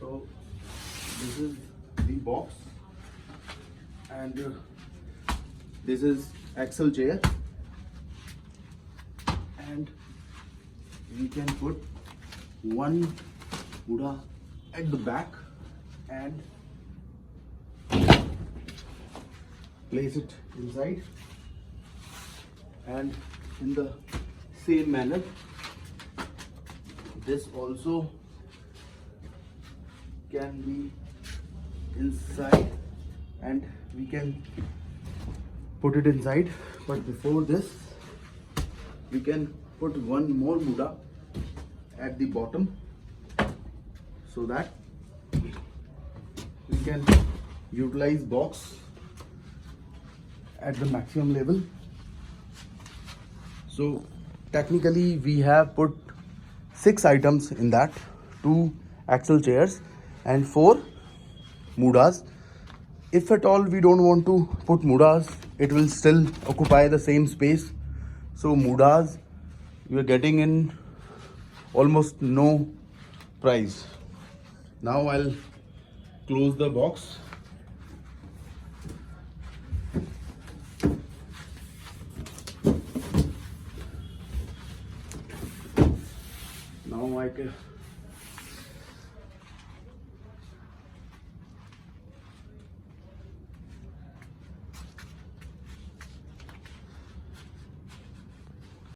So this is the box, and this is axle chair, and we can put one Mudha at the back and place it inside, and in the same manner this also can be inside, and we can put it inside. But before this, we can put one more Mudha at the bottom so that we can utilize box at the maximum level. So technically we have put 6 items in that, 2 axle chairs and 4 Muddas. If at all we don't want to put Muddas, it will still occupy the same space. So Muddas you are getting in almost no price. Now I'll close the box. Now I can